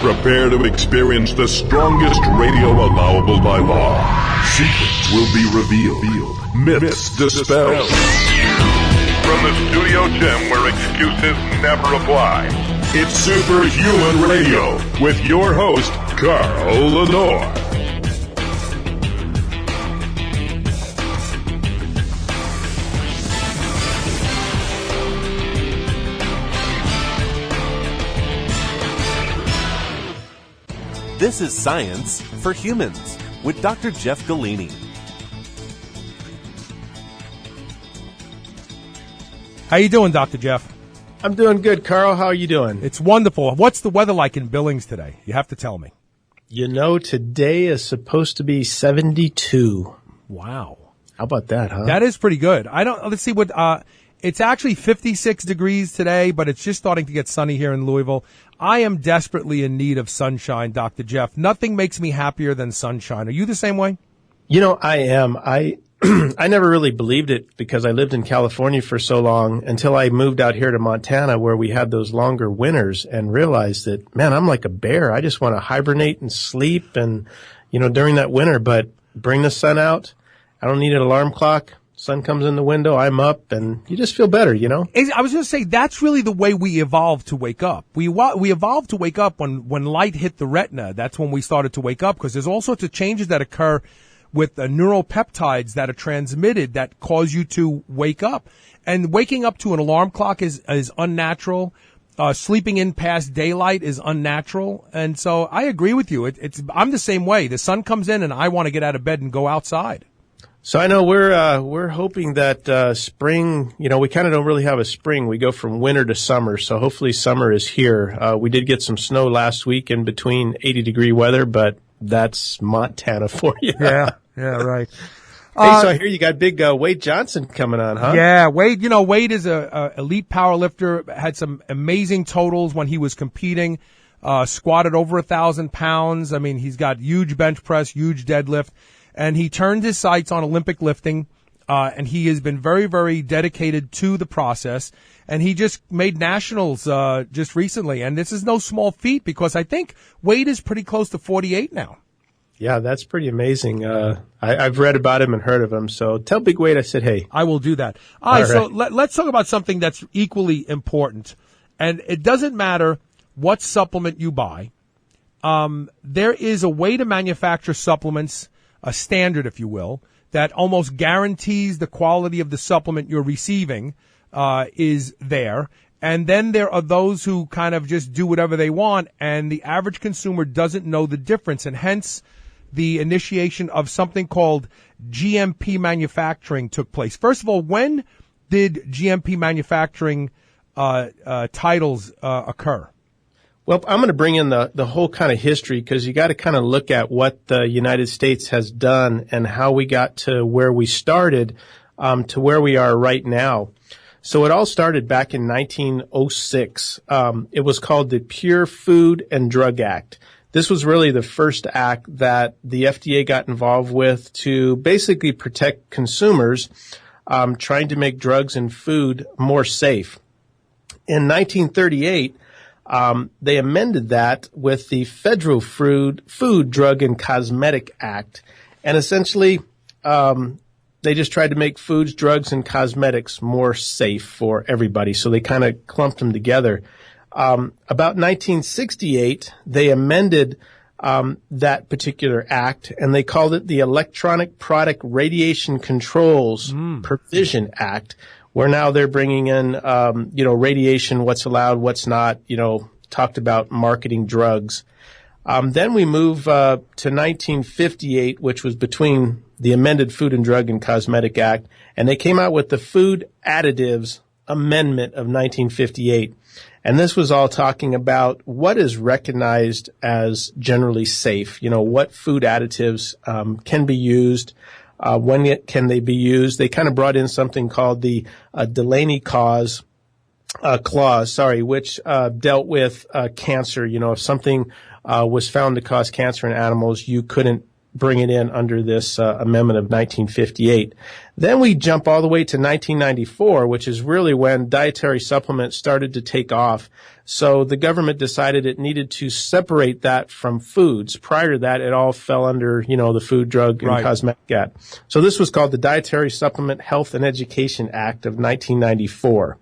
Prepare to experience the strongest radio allowable by law. Secrets will be revealed. Myths dispelled. From the studio gym where excuses never apply, it's Superhuman Radio with your host, Carl Lenore. This is Science for Humans with Dr. Jeff Galini. How you doing, Dr. Jeff? I'm doing good, Carl. How are you doing? It's wonderful. What's the weather like in Billings today? You have to tell me. You know, today is supposed to be 72. Wow. How about that, huh? That is pretty good. Let's see what, it's actually 56 degrees today, but it's just starting to get sunny here in Louisville. I am desperately in need of sunshine, Dr. Jeff. Nothing makes me happier than sunshine. Are you the same way? You know, I am. I never really believed it because I lived in California for so long until I moved out here to Montana where we had those longer winters and realized that, man, I'm like a bear. I just want to hibernate and sleep and, during that winter, but bring the sun out. I don't need an alarm clock. Sun comes in the window, I'm up, and you just feel better, I was going to say, that's really the way we evolved to wake up. We evolved to wake up when light hit the retina. That's when we started to wake up because there's all sorts of changes that occur with neuropeptides that are transmitted that cause you to wake up. And waking up to an alarm clock is unnatural. Sleeping in past daylight is unnatural. And so I agree with you. I'm the same way. The sun comes in and I want to get out of bed and go outside. So I know we're hoping that spring, we kind of don't really have a spring. We go from winter to summer, so hopefully summer is here. We did get some snow last week in between 80-degree weather, but that's Montana for you. Yeah, right. Hey, so I hear you got big Wade Johnson coming on, huh? Yeah, Wade, Wade is a elite power lifter, had some amazing totals when he was competing, squatted over 1,000 pounds. I mean, he's got huge bench press, huge deadlift. And he turned his sights on Olympic lifting, and he has been very, very dedicated to the process. And he just made nationals just recently. And this is no small feat because I think Wade is pretty close to 48 now. Yeah, that's pretty amazing. I've read about him and heard of him. So tell Big Wade I said hey. I will do that. All right. So let's talk about something that's equally important. And it doesn't matter what supplement you buy. There is a way to manufacture supplements, a standard, if you will, that almost guarantees the quality of the supplement you're receiving is there. And then there are those who kind of just do whatever they want, and the average consumer doesn't know the difference, and hence the initiation of something called GMP manufacturing took place. First of all, when did GMP manufacturing titles occur? Well, I'm going to bring in the whole kind of history because you got to kind of look at what the United States has done and how we got to where we started to where we are right now. So it all started back in 1906. It was called the Pure Food and Drug Act. This was really the first act that the FDA got involved with to basically protect consumers trying to make drugs and food more safe. In 1938, they amended that with the Federal Food, Drug, and Cosmetic Act. And essentially, they just tried to make foods, drugs, and cosmetics more safe for everybody. So they kind of clumped them together. About 1968, they amended that particular act, and they called it the Electronic Product Radiation Controls Provision Act, where now they're bringing in, radiation, what's allowed, what's not, talked about marketing drugs. Then we move to 1958, which was between the amended Food and Drug and Cosmetic Act, and they came out with the Food Additives Amendment of 1958. And this was all talking about what is recognized as generally safe, what food additives can be used, when can they be used. They kind of brought in something called the Delaney clause, which dealt with cancer. If something was found to cause cancer in animals, you couldn't bring it in under this amendment of 1958. Then we jump all the way to 1994, which is really when dietary supplements started to take off. So the government decided it needed to separate that from foods. Prior to that, it all fell under, the Food, Drug, and Cosmetic Act. So this was called the Dietary Supplement Health and Education Act of 1994.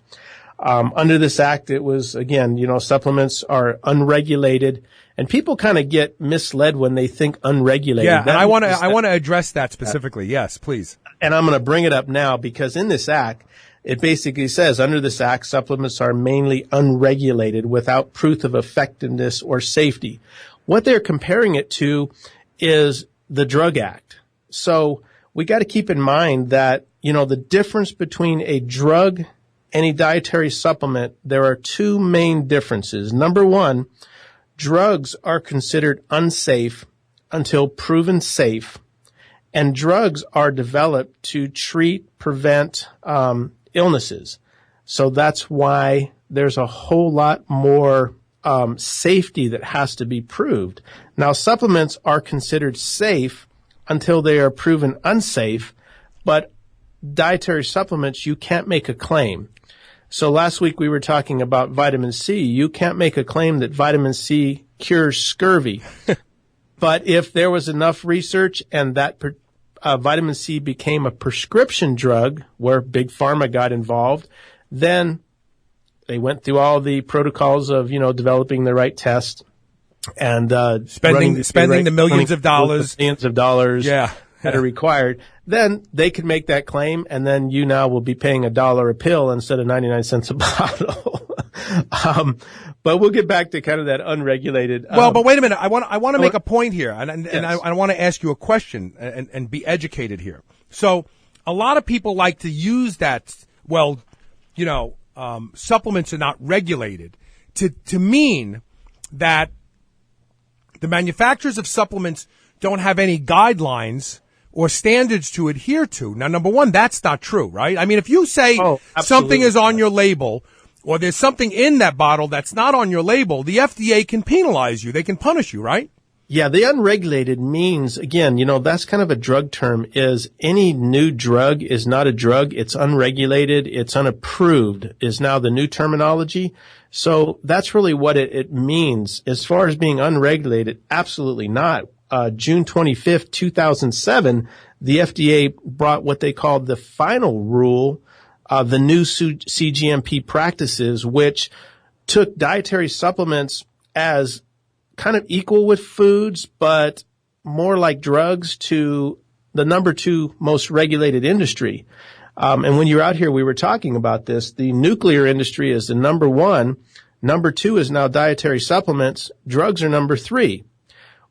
Under this act, it was, again, supplements are unregulated, and people kind of get misled when they think unregulated. Yeah, and I want to address that specifically. Yes, please. And I'm going to bring it up now because in this act, it basically says under this act, supplements are mainly unregulated without proof of effectiveness or safety. What they're comparing it to is the Drug Act. So we got to keep in mind that, the difference between a drug and a dietary supplement, there are two main differences. Number one, drugs are considered unsafe until proven safe, and drugs are developed to treat, prevent illnesses. So that's why there's a whole lot more safety that has to be proved. Now, supplements are considered safe until they are proven unsafe, but dietary supplements, you can't make a claim. So last week we were talking about vitamin C. You can't make a claim that vitamin C cures scurvy. But if there was enough research and that vitamin C became a prescription drug where Big Pharma got involved, then they went through all the protocols of, developing the right test and spending the millions of dollars. Yeah. That are required, then they could make that claim, and then you now will be paying $1 a pill instead of 99 cents a bottle. But we'll get back to kind of that unregulated. But wait a minute. I want to make a point here, and I want to ask you a question and be educated here. So a lot of people like to use that. Supplements are not regulated to mean that the manufacturers of supplements don't have any guidelines or standards to adhere to. Now, number one, that's not true, right? I mean, if you say something is on your label or there's something in that bottle that's not on your label, the FDA can penalize you. They can punish you, right? Yeah, the unregulated means, again, that's kind of a drug term, is any new drug is not a drug. It's unregulated. It's unapproved is now the new terminology. So that's really what it means. As far as being unregulated, absolutely not. June 25th, 2007, the FDA brought what they called the final rule, the new CGMP practices, which took dietary supplements as kind of equal with foods, but more like drugs to the number 2 most regulated industry. And when you're out here, we were talking about this. The nuclear industry is the number 1. Number 2 is now dietary supplements. Drugs are number 3.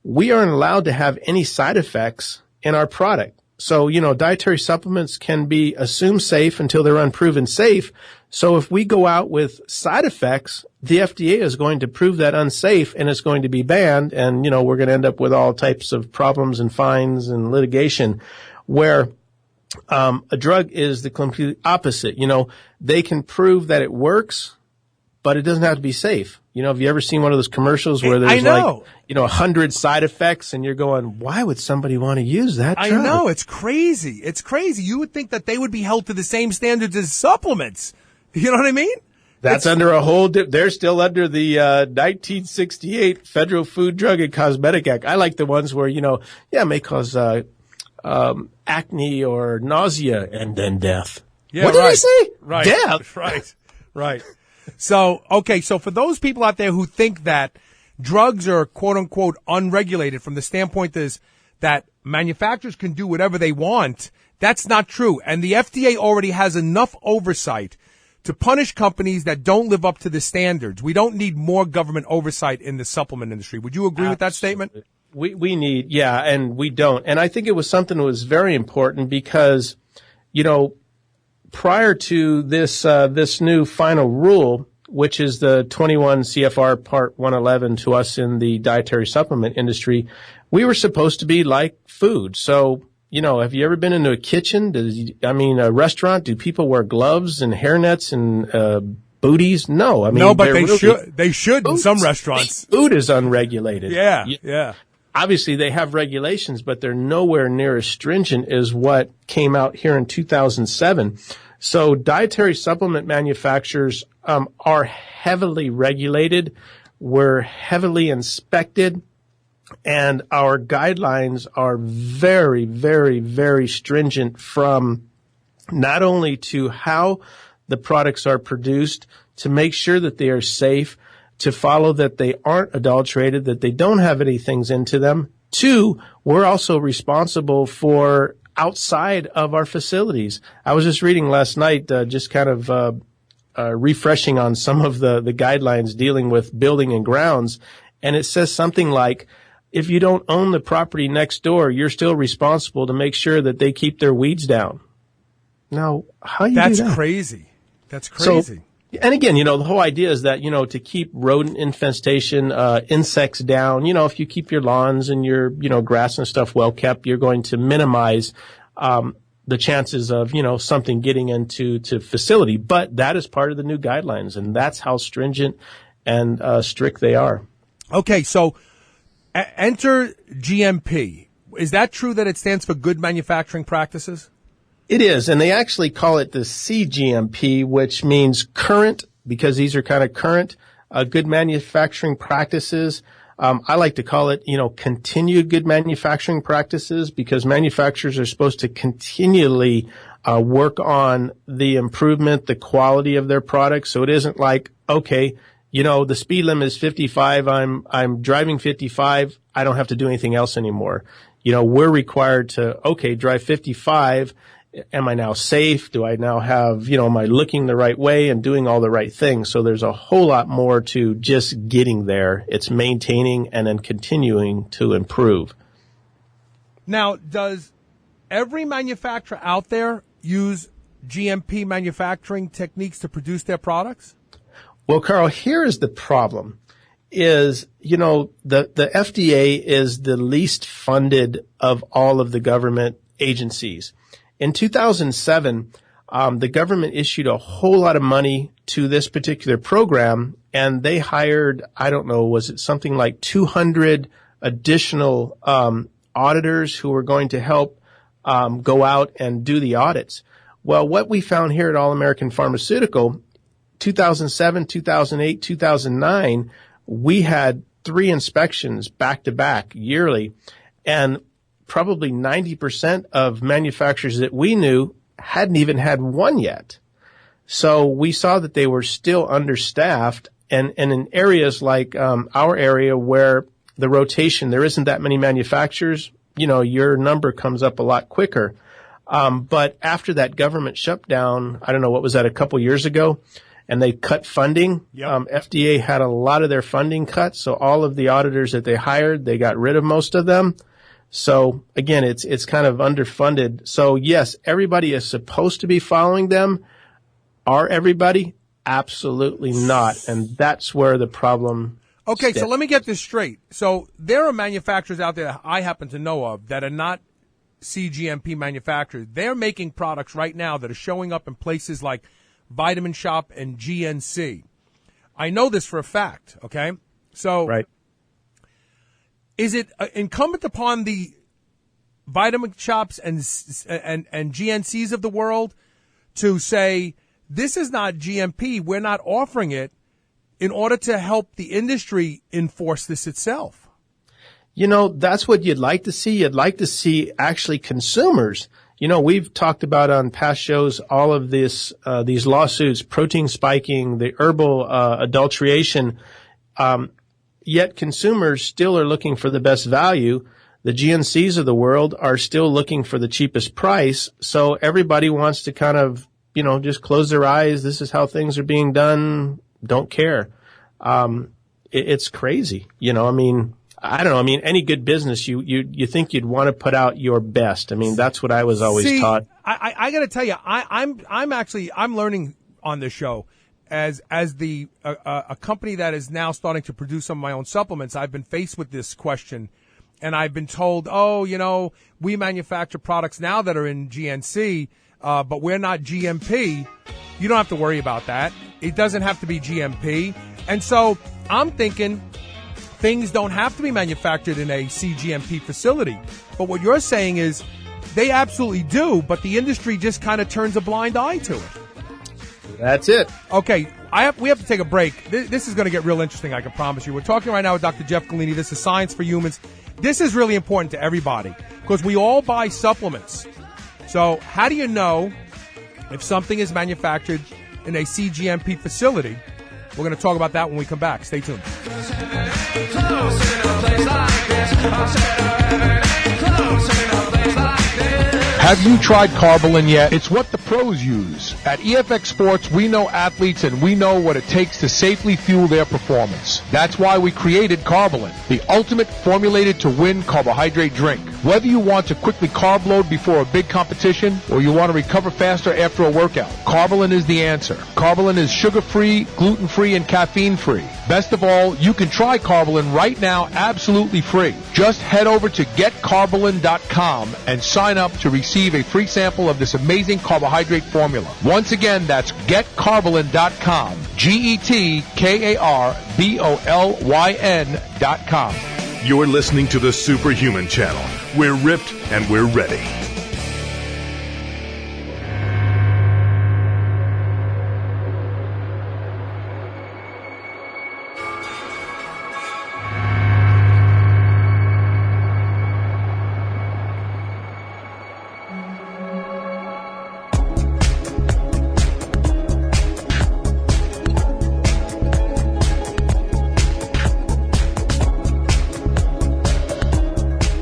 We aren't allowed to have any side effects in our product. So, dietary supplements can be assumed safe until they're unproven safe. So if we go out with side effects, the FDA is going to prove that unsafe and it's going to be banned. And, we're going to end up with all types of problems and fines and litigation where a drug is the complete opposite. They can prove that it works, but it doesn't have to be safe. Have you ever seen one of those commercials where there's 100 side effects and you're going, why would somebody want to use that drug? I know. It's crazy. It's crazy. You would think that they would be held to the same standards as supplements. You know what I mean? That's under a whole, they're still under the 1968 Federal Food, Drug, and Cosmetic Act. I like the ones where, it may cause acne or nausea and then death. Yeah, what did he say? Right. Death. Right. So for those people out there who think that drugs are quote unquote unregulated from the standpoint is that manufacturers can do whatever they want, that's not true. And the FDA already has enough oversight to punish companies that don't live up to the standards. We don't need more government oversight in the supplement industry. Would you agree with that statement? We need, and we don't. And I think it was something that was very important because, prior to this new final rule, which is the 21 CFR Part 111 to us in the dietary supplement industry, we were supposed to be like food. So, have you ever been into a kitchen? A restaurant? Do people wear gloves and hairnets and booties? No. No, but they should in some restaurants. Food is unregulated. Yeah. obviously they have regulations, but they're nowhere near as stringent as what came out here in 2007. So dietary supplement manufacturers are heavily regulated. We're heavily inspected, and our guidelines are very, very, very stringent, from not only to how the products are produced, to make sure that they are safe, to follow that they aren't adulterated, that they don't have any things into them. Two, we're also responsible for outside of our facilities. I was just reading last night, just kind of refreshing on some of the guidelines dealing with building and grounds, and it says something like, if you don't own the property next door, you're still responsible to make sure that they keep their weeds down. Now, how you do that? That's crazy. That's crazy. So, and again, the whole idea is that, to keep rodent infestation, insects down, if you keep your lawns and your, grass and stuff well kept, you're going to minimize, the chances of, something getting into facility. But that is part of the new guidelines, and that's how stringent and strict they are. Okay. So enter GMP. Is that true that it stands for Good Manufacturing Practices? It is, and they actually call it the CGMP, which means current, because these are kind of current, good manufacturing practices. I like to call it, continued good manufacturing practices, because manufacturers are supposed to continually work on the improvement, the quality of their products. So it isn't like, okay, the speed limit is 55. I'm driving 55. I don't have to do anything else anymore. We're required to, okay, drive 55. Am I now safe? Do I now have, am I looking the right way and doing all the right things? So there's a whole lot more to just getting there. It's maintaining and then continuing to improve. Now, does every manufacturer out there use GMP manufacturing techniques to produce their products? Well, Carl, here is the problem. Is, the FDA is the least funded of all of the government agencies. In 2007, the government issued a whole lot of money to this particular program, and they hired, I don't know, was it something like 200 additional auditors who were going to help go out and do the audits. Well, what we found here at All American Pharmaceutical, 2007, 2008, 2009, we had 3 inspections back to back yearly, and probably 90% of manufacturers that we knew hadn't even had one yet. So we saw that they were still understaffed, and in areas like our area where the rotation, there isn't that many manufacturers, your number comes up a lot quicker. But after that government shutdown, I don't know, what was that, a couple years ago? And they cut funding. Yep. FDA had a lot of their funding cut, so all of the auditors that they hired, they got rid of most of them. So again, it's kind of underfunded. So yes, everybody is supposed to be following them. Are everybody? Absolutely not. And that's where the problem Okay, steps. So let me get this straight. So there are manufacturers out there that I happen to know of that are not CGMP manufacturers. They're making products right now that are showing up in places like Vitamin Shop and GNC. I know this for a fact, okay? So right. Is it incumbent upon the Vitamin Shops and GNCs of the world to say, this is not GMP, we're not offering it, in order to help the industry enforce this itself? That's what you'd like to see. You'd like to see actually consumers. We've talked about on past shows all of these lawsuits, protein spiking, the herbal adulteration. Yet consumers still are looking for the best value. The GNCs of the world are still looking for the cheapest price. So everybody wants to kind of, just close their eyes. This is how things are being done. Don't care. It's crazy. I don't know. Any good business, you think you'd want to put out your best. That's what I was always taught. I got to tell you, I'm learning on this show. As a company that is now starting to produce some of my own supplements, I've been faced with this question, and I've been told, we manufacture products now that are in GNC, but we're not GMP. You don't have to worry about that. It doesn't have to be GMP. And so I'm thinking, things don't have to be manufactured in a CGMP facility. But what you're saying is they absolutely do, but the industry just kind of turns a blind eye to it. That's it. Okay, we have to take a break. This is going to get real interesting, I can promise you. We're talking right now with Dr. Jeff Galini. This is Science for Humans. This is really important to everybody because we all buy supplements. So how do you know if something is manufactured in a CGMP facility? We're going to talk about that when we come back. Stay tuned. Have you tried Carbolin yet? It's what the pros use. At EFX Sports, we know athletes and we know what it takes to safely fuel their performance. That's why we created Carbolin, the ultimate formulated to win carbohydrate drink. Whether you want to quickly carb load before a big competition or you want to recover faster after a workout, Carbolin is the answer. Carbolin is sugar-free, gluten-free, and caffeine-free. Best of all, you can try Carbolin right now absolutely free. Just head over to getcarbolin.com and sign up to receive a free sample of this amazing carbohydrate formula. Once again, that's getcarbolin.com. GetCarbolyn.com. You're listening to the Superhuman Channel. We're ripped and we're ready.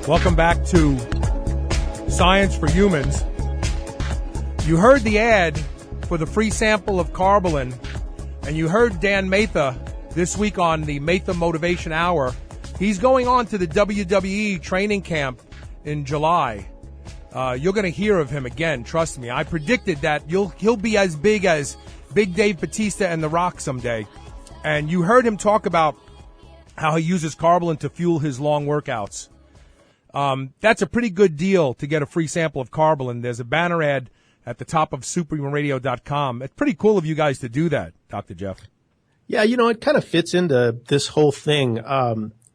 Welcome back to Science for Humans. You heard the ad for the free sample of Carbolin, and you heard Dan Matha this week on the Matha Motivation Hour. He's going on to the WWE training camp in July. You're going to hear of him again, trust me. I predicted that he'll be as big as Big Dave Batista and The Rock someday. And you heard him talk about how he uses Carbolin to fuel his long workouts. That's a pretty good deal to get a free sample of Carbolin. There's a banner ad at the top of superhumanradio.com. It's pretty cool of you guys to do that, Dr. Jeff. Yeah, it kind of fits into this whole thing.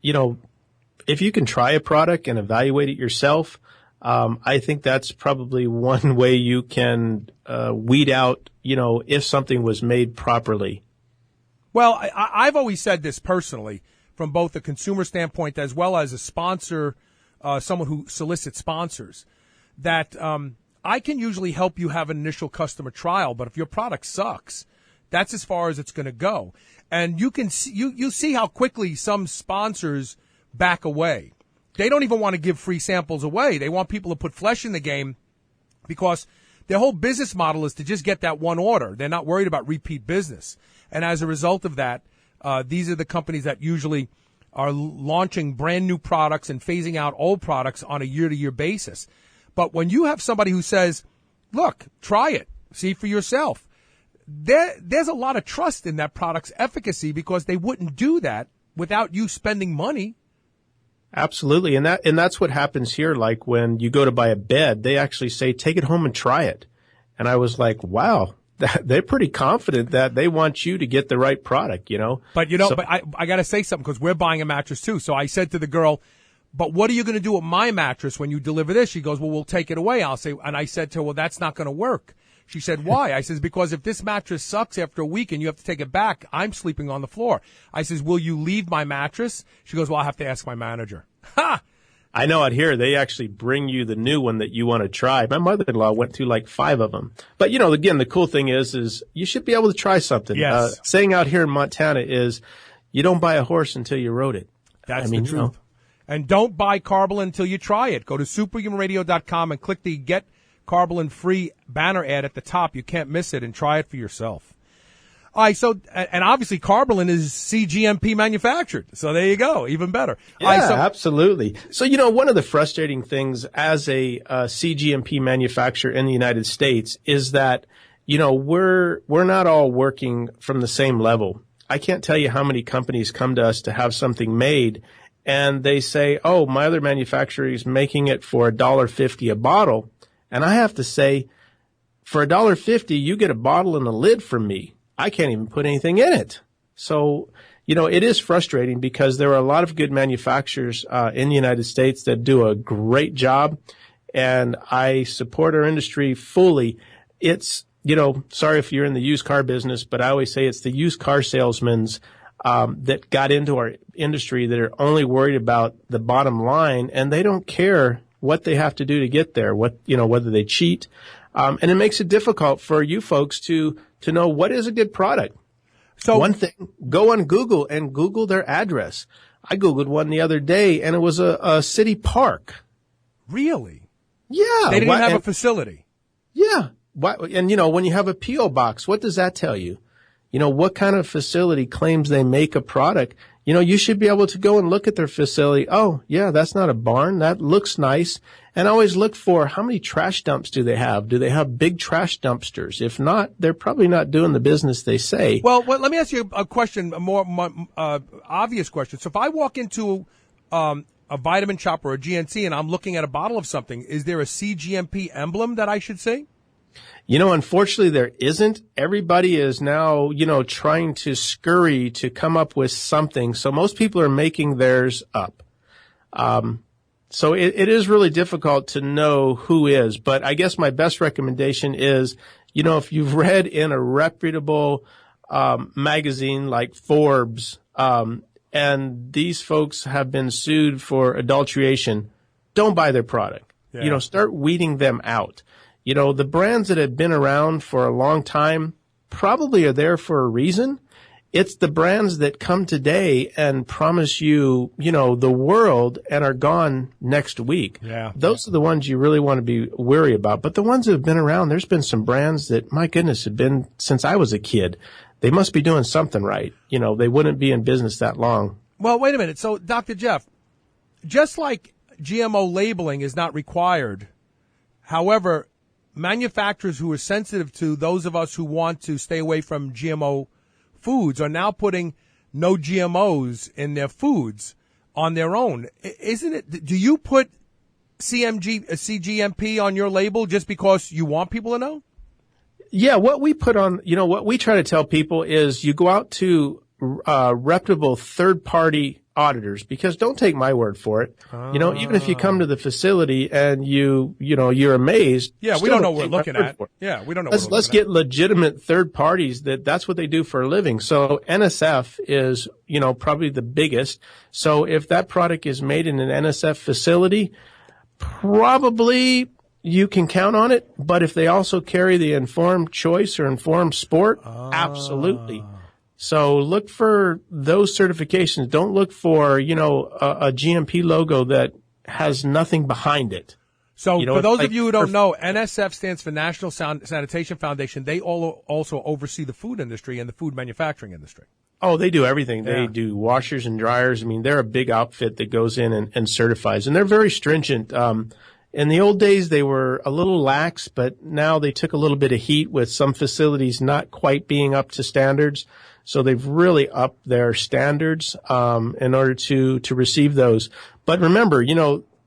If you can try a product and evaluate it yourself, I think that's probably one way you can weed out, if something was made properly. Well, I've always said this personally, from both a consumer standpoint as well as a sponsor, someone who solicits sponsors, that I can usually help you have an initial customer trial, but if your product sucks, that's as far as it's going to go. And you can see, you see how quickly some sponsors back away. They don't even want to give free samples away. They want people to put flesh in the game because their whole business model is to just get that one order. They're not worried about repeat business. And as a result of that, these are the companies that usually are launching brand new products and phasing out old products on a year-to-year basis. But when you have somebody who says, look, try it, see for yourself, there's a lot of trust in that product's efficacy because they wouldn't do that without you spending money. Absolutely. And that's what happens here. Like when you go to buy a bed, they actually say, take it home and try it. And I was like, wow. They're pretty confident that they want you to get the right product, But, but I got to say something because we're buying a mattress too. So I said to the girl, but what are you going to do with my mattress when you deliver this? She goes, well, we'll take it away. And I said to her, well, that's not going to work. She said, why? I says, because if this mattress sucks after a week and you have to take it back, I'm sleeping on the floor. I says, will you leave my mattress? She goes, well, I'll have to ask my manager. Ha! I know out here they actually bring you the new one that you want to try. My mother-in-law went through like 5 of them. But, again, the cool thing is you should be able to try something. Yes. Saying out here in Montana is you don't buy a horse until you rode it. That's the truth. And don't buy Carbolin until you try it. Go to superhumanradio.com and click the Get Carbolin free banner ad at the top. You can't miss it and try it for yourself. All right, so, and obviously Carbolin is CGMP manufactured. So there you go, even better. Yeah, all right, absolutely. So, one of the frustrating things as a CGMP manufacturer in the United States is that, we're not all working from the same level. I can't tell you how many companies come to us to have something made and they say, oh, my other manufacturer is making it for $1.50 a bottle. And I have to say, for $1.50, you get a bottle and a lid from me. I can't even put anything in it. So, it is frustrating because there are a lot of good manufacturers in the United States that do a great job, and I support our industry fully. It's, sorry if you're in the used car business, but I always say it's the used car salesmen that got into our industry that are only worried about the bottom line, and they don't care what they have to do to get there, whether they cheat. And it makes it difficult for you folks to know what is a good product. So one thing, go on Google and Google their address. I Googled one the other day, and it was a city park. Really? Yeah. They didn't even have a facility. Yeah. And, when you have a P.O. box, what does that tell you? What kind of facility claims they make a product? You should be able to go and look at their facility. Oh, yeah, that's not a barn. That looks nice. And always look for how many trash dumps do they have? Do they have big trash dumpsters? If not, they're probably not doing the business they say. Well, let me ask you a question, a more obvious question. So if I walk into a Vitamin Shop or a GNC and I'm looking at a bottle of something, is there a CGMP emblem that I should see? Unfortunately, there isn't. Everybody is now, trying to scurry to come up with something. So most people are making theirs up. So it is really difficult to know who is. But I guess my best recommendation is, if you've read in a reputable magazine like Forbes, and these folks have been sued for adulteration, don't buy their product. Yeah. Start weeding them out. The brands that have been around for a long time probably are there for a reason. It's the brands that come today and promise you, the world and are gone next week. Yeah. Those are the ones you really want to be wary about. But the ones that have been around, there's been some brands that, my goodness, have been since I was a kid. They must be doing something right. They wouldn't be in business that long. Well, wait a minute. So, Dr. Jeff, just like GMO labeling is not required, however, manufacturers who are sensitive to those of us who want to stay away from GMO foods are now putting no GMOs in their foods on their own. Isn't it? Do you put CGMP on your label just because you want people to know? Yeah, what we put on, what we try to tell people is you go out to reputable third-party auditors, because don't take my word for it. Even if you come to the facility and you're amazed. Yeah, we don't know what we're looking at. Yeah, we don't know. Let's get legitimate third parties that's what they do for a living. So NSF is, probably the biggest. So if that product is made in an NSF facility, probably you can count on it. But if they also carry the informed choice or informed sport, absolutely. So look for those certifications. Don't look for, a GMP logo that has nothing behind it. So for those of you who don't know, NSF stands for National Sanitation Foundation. They also oversee the food industry and the food manufacturing industry. Oh, they do everything. Yeah. They do washers and dryers. I mean, they're a big outfit that goes in and certifies, and they're very stringent. In the old days, they were a little lax, but now they took a little bit of heat with some facilities not quite being up to standards. So they've really upped their standards in order to receive those. But remember,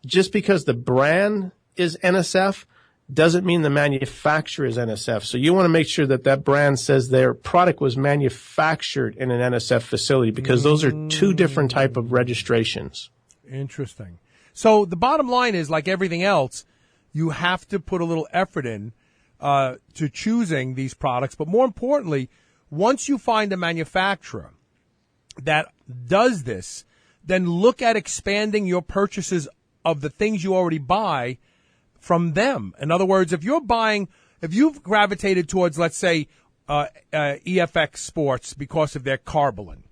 just because the brand is NSF doesn't mean the manufacturer is NSF. So you want to make sure that brand says their product was manufactured in an NSF facility, because those are two different type of registrations. Interesting. So the bottom line is, like everything else, you have to put a little effort in to choosing these products. But more importantly, once you find a manufacturer that does this, then look at expanding your purchases of the things you already buy from them. In other words, if you've gravitated towards, let's say, EFX Sports because of their Carbolin,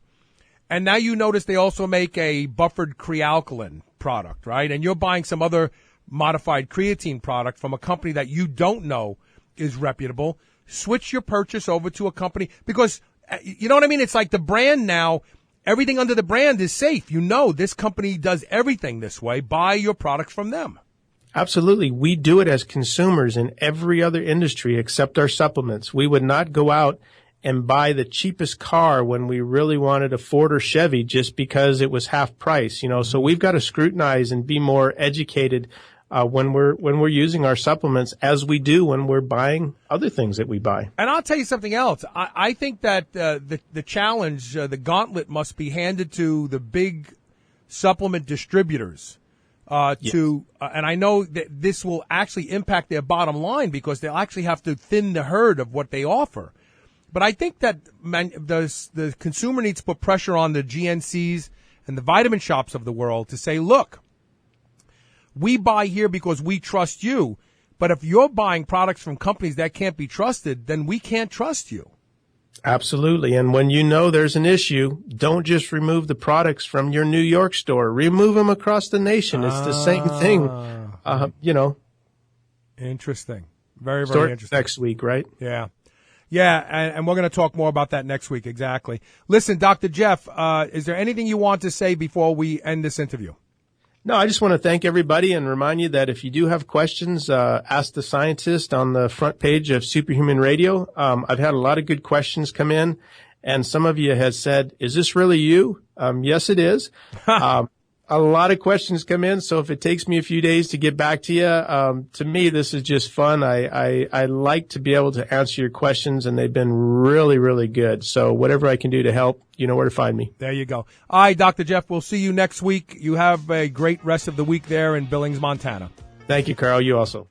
and now you notice they also make a buffered crealkaline product, right? And you're buying some other modified creatine product from a company that you don't know is reputable, switch your purchase over to a company, because you know what I mean? It's like the brand now, everything under the brand is safe. This company does everything this way. Buy your products from them. Absolutely. We do it as consumers in every other industry except our supplements. We would not go out and buy the cheapest car when we really wanted a Ford or Chevy just because it was half price, So we've got to scrutinize and be more educated when we're using our supplements, as we do when we're buying other things that we buy. And I'll tell you something else. I think that the challenge, the gauntlet, must be handed to the big supplement distributors. Yes. And I know that this will actually impact their bottom line because they'll actually have to thin the herd of what they offer. But I think that the consumer needs to put pressure on the GNCs and the vitamin shops of the world to say, look, we buy here because we trust you. But if you're buying products from companies that can't be trusted, then we can't trust you. Absolutely. And when you know there's an issue, don't just remove the products from your New York store. Remove them across the nation. It's the same thing. Interesting. Very, very interesting. Next week, right? Yeah. Yeah, and we're going to talk more about that next week, exactly. Listen, Dr. Jeff, is there anything you want to say before we end this interview? No, I just want to thank everybody and remind you that if you do have questions, ask the scientist on the front page of Superhuman Radio. I've had a lot of good questions come in, and some of you have said, is this really you? Yes, it is. A lot of questions come in, so if it takes me a few days to get back to you, to me, this is just fun. I like to be able to answer your questions, and they've been really, really good. So whatever I can do to help, you know where to find me. There you go. All right, Dr. Jeff, we'll see you next week. You have a great rest of the week there in Billings, Montana. Thank you, Carl. You also.